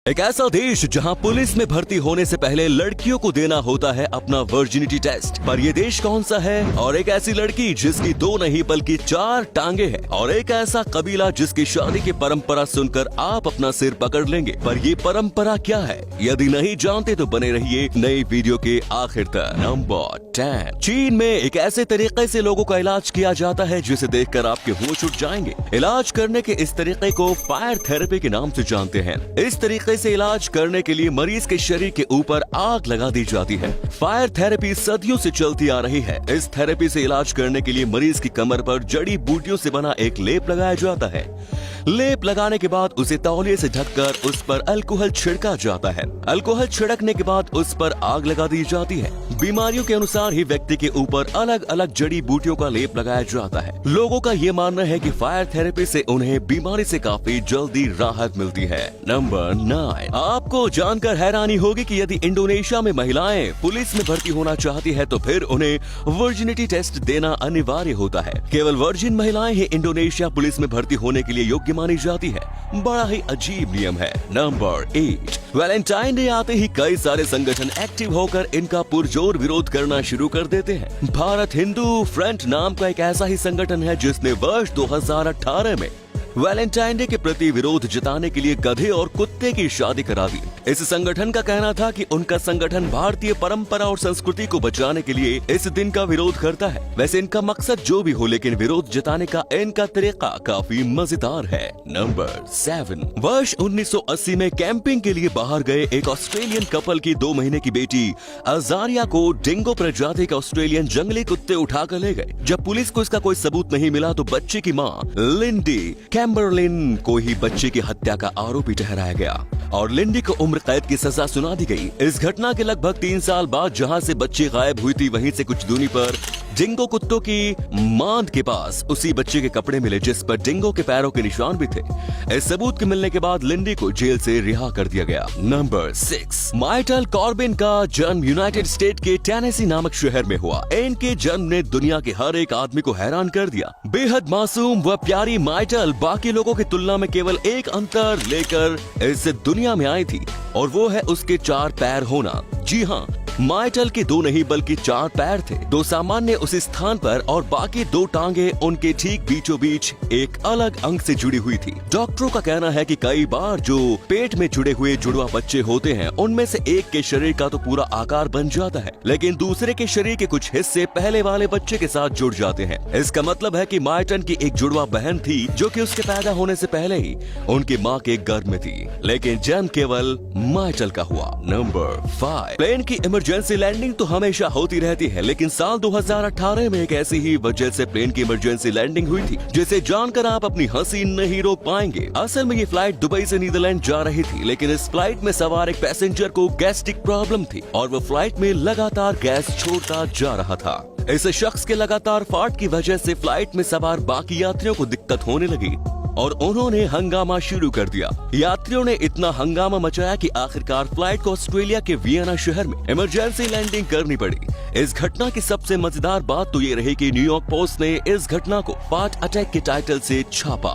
एक ऐसा देश जहां पुलिस में भर्ती होने से पहले लड़कियों को देना होता है अपना वर्जिनिटी टेस्ट। पर ये देश कौन सा है? और एक ऐसी लड़की जिसकी 2 नहीं बल्कि 4 टांगे हैं, और एक ऐसा कबीला जिसकी शादी की परंपरा सुनकर आप अपना सिर पकड़ लेंगे। पर ये परंपरा क्या है? यदि नहीं जानते तो बने रहिए नई वीडियो के आखिर तक। नंबर 10। चीन में एक ऐसे तरीके से लोगों का इलाज किया जाता है जिसे देखकर आपके होश उड़ जाएंगे। इलाज करने के इस तरीके को फायर थेरेपी के नाम से जानते हैं। इस तरीके से इलाज करने के लिए मरीज के शरीर के ऊपर आग लगा दी जाती है। फायर थेरेपी सदियों से चलती आ रही है। इस थेरेपी से इलाज करने के लिए मरीज की कमर पर जड़ी बूटियों से बना एक लेप लगाया जाता है। लेप लगाने के बाद उसे तौलिए से ढककर उस पर अल्कोहल छिड़का जाता है। अल्कोहल छिड़कने के बाद उस पर आग लगा दी जाती है। बीमारियों के अनुसार ही व्यक्ति के ऊपर अलग अलग जड़ी बूटियों का लेप लगाया जाता है। लोगों का ये मानना है कि फायर थेरेपी से उन्हें बीमारी से काफी जल्दी राहत मिलती है। नंबर 9। आपको जानकर हैरानी होगी कि यदि इंडोनेशिया में महिलाएं पुलिस में भर्ती होना चाहती है तो फिर उन्हें वर्जिनिटी टेस्ट देना अनिवार्य होता है। केवल वर्जिन महिलाएं ही इंडोनेशिया पुलिस में भर्ती होने के लिए योग्य मानी जाती है। बड़ा ही अजीब नियम है। नंबर 8। वैलेंटाइन डे आते ही कई सारे संगठन एक्टिव होकर इनका पुरजोर विरोध करना शुरू कर देते हैं। भारत हिंदू फ्रंट नाम का एक ऐसा ही संगठन है जिसने वर्ष 2018 में वैलेंटाइन डे के प्रति विरोध जताने के लिए गधे और कुत्ते की शादी करा दी। इस संगठन का कहना था कि उनका संगठन भारतीय परंपरा और संस्कृति को बचाने के लिए इस दिन का विरोध करता है। वैसे इनका मकसद जो भी हो, लेकिन विरोध जताने का इनका तरीका काफी मजेदार है। नंबर 7। वर्ष 1980 में कैंपिंग के लिए बाहर गए एक ऑस्ट्रेलियन कपल की 2 महीने की बेटी अजारिया को डिंगो प्रजाति के ऑस्ट्रेलियन जंगली कुत्ते उठाकर ले गए। जब पुलिस को इसका कोई सबूत नहीं मिला तो बच्चे की मां लिंडी कैम्बरलिन को ही बच्चे की हत्या का आरोपी ठहराया गया और लिंडी को उम्र कैद की सजा सुना दी गई। इस घटना के लगभग 3 साल बाद जहां से बच्ची गायब हुई थी, वहीं से कुछ दूरी पर डिंगो कुत्तों की मांद के पास उसी बच्चे के कपड़े मिले जिस पर डिंगो के पैरों के निशान भी थे। इस सबूत के मिलने के बाद लिंडी को जेल से रिहा कर दिया गया। नंबर 6। माइटल कॉर्बिन का जन्म यूनाइटेड स्टेट के टेनेसी नामक शहर में हुआ। इनके जन्म ने दुनिया के हर एक आदमी को हैरान कर दिया। बेहद मासूम व प्यारी माइटल बाकी लोगों की तुलना में केवल एक अंतर लेकर इस दुनिया में आई थी, और वो है उसके 4 पैर होना। जी हाँ, माइटल के 2 नहीं बल्कि 4 पैर थे। 2 सामान्य उसी स्थान पर और बाकी 2 टांगे उनके ठीक बीचों बीच एक अलग अंग से जुड़ी हुई थी। डॉक्टरों का कहना है कि कई बार जो पेट में जुड़े हुए जुड़वा बच्चे होते हैं उनमें से एक के शरीर का तो पूरा आकार बन जाता है, लेकिन दूसरे के शरीर के कुछ हिस्से पहले वाले बच्चे के साथ जुड़ जाते हैं। इसका मतलब है कि माइटल की एक जुड़वा बहन थी जो कि उसके पैदा होने से पहले ही उनकी माँ के गर्भ में थी, लेकिन जन्म केवल माइटल का हुआ। नंबर 5। प्लेन की इमरजेंसी लैंडिंग तो हमेशा होती रहती है, लेकिन साल 2018 में एक ऐसी ही वजह से प्लेन की इमरजेंसी लैंडिंग हुई थी जिसे जानकर आप अपनी हंसी नहीं रोक पाएंगे। असल में ये फ्लाइट दुबई से नीदरलैंड जा रही थी, लेकिन इस फ्लाइट में सवार एक पैसेंजर को गैस्ट्रिक प्रॉब्लम थी और वो फ्लाइट में लगातार गैस छोड़ता जा रहा था। इस शख्स के लगातार फार्ट की वजह से फ्लाइट में सवार बाकी यात्रियों को दिक्कत होने लगी और उन्होंने हंगामा शुरू कर दिया। यात्रियों ने इतना हंगामा मचाया कि आखिरकार फ्लाइट को ऑस्ट्रेलिया के वियना शहर में इमरजेंसी लैंडिंग करनी पड़ी। इस घटना की सबसे मजेदार बात तो ये रही कि न्यूयॉर्क पोस्ट ने इस घटना को हार्ट अटैक के टाइटल से छापा।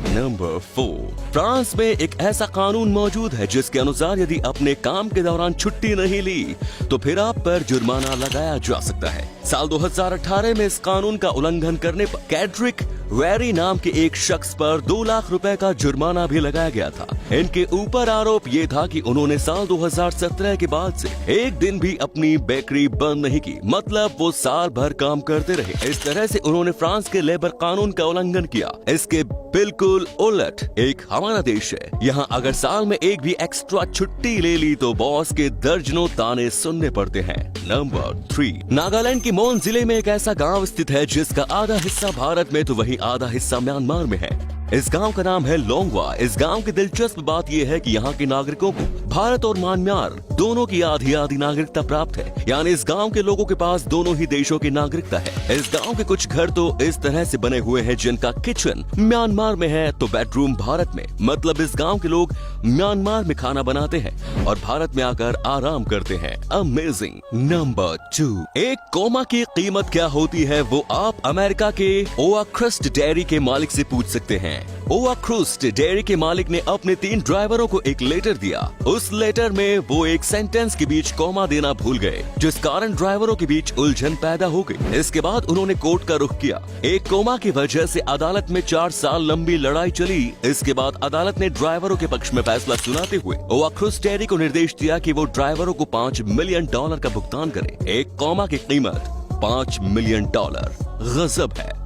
नंबर 4। फ्रांस में एक ऐसा कानून मौजूद है जिसके अनुसार यदि अपने काम के दौरान छुट्टी नहीं ली तो फिर आप पर जुर्माना लगाया जा सकता है। साल 2018 में इस कानून का उल्लंघन करने पर कैड्रिक वेरी नाम के एक शख्स पर 2 लाख रुपए का जुर्माना भी लगाया गया था। इनके ऊपर आरोप ये था कि उन्होंने साल 2017 के बाद से एक दिन भी अपनी बेकरी बंद नहीं की, मतलब वो साल भर काम करते रहे। इस तरह से उन्होंने फ्रांस के लेबर कानून का उल्लंघन किया। इसके बिल्कुल उलट एक हमारा देश है, यहाँ अगर साल में एक भी एक्स्ट्रा छुट्टी ले ली तो बॉस के दर्जनों ताने सुनने पड़ते हैं। नंबर 3। नागालैंड की मोन जिले में एक ऐसा गांव स्थित है जिसका आधा हिस्सा भारत में तो वहीं आधा हिस्सा म्यांमार में है। इस गांव का नाम है लोंगवा। इस गांव की दिलचस्प बात यह है कि यहाँ के नागरिकों को भारत और म्यांमार दोनों की आधी आधी नागरिकता प्राप्त है, यानी इस गांव के लोगों के पास दोनों ही देशों की नागरिकता है। इस गांव के कुछ घर तो इस तरह से बने हुए हैं जिनका किचन म्यांमार में है तो बेडरूम भारत में, मतलब इस गांव के लोग म्यांमार में खाना बनाते हैं और भारत में आकर आराम करते हैं। अमेजिंग। नंबर 2। एक कोमा की कीमत क्या होती है वो आप अमेरिका के ओआक्रस्ट डेयरी के मालिक से पूछ सकते हैं। हैं। ओवा क्रूस्ट डेयरी के मालिक ने अपने 3 ड्राइवरों को एक लेटर दिया। उस लेटर में वो एक सेंटेंस के बीच कॉमा देना भूल गए, जिस कारण ड्राइवरों के बीच उलझन पैदा हो गई। इसके बाद उन्होंने कोर्ट का रुख किया। एक कॉमा की वजह से अदालत में 4 साल लंबी लड़ाई चली। इसके बाद अदालत ने ड्राइवरों के पक्ष में फैसला सुनाते हुए ओवा क्रूस्ट डेयरी को निर्देश दिया कि वो ड्राइवरों को $5 मिलियन का भुगतान करे। एक कॉमा की कीमत $5 मिलियन। गजब है।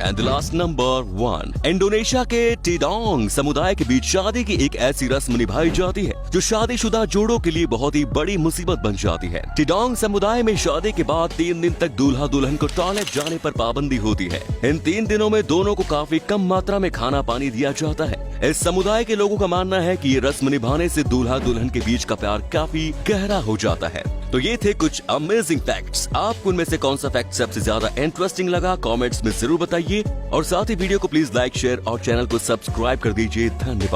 एंड लास्ट नंबर 1, इंडोनेशिया के टिडोंग समुदाय के बीच शादी की एक ऐसी रस्म निभाई जाती है जो शादीशुदा जोड़ों के लिए बहुत ही बड़ी मुसीबत बन जाती है। टिडोंग समुदाय में शादी के बाद 3 दिन तक दूल्हा दुल्हन को टॉयलेट जाने पर पाबंदी होती है। इन 3 दिनों में दोनों को काफी कम मात्रा में खाना पानी दिया जाता है। इस समुदाय के लोगों का मानना है कि ये रस्म निभाने से दूल्हा दुल्हन के बीच का प्यार काफी गहरा हो जाता है। तो ये थे कुछ अमेजिंग फैक्ट्स। आपको उनमें से कौन सा फैक्ट सबसे ज्यादा इंटरेस्टिंग लगा, कमेंट्स में जरूर बताइए। और साथ ही वीडियो को प्लीज लाइक, शेयर और चैनल को सब्सक्राइब कर दीजिए। धन्यवाद।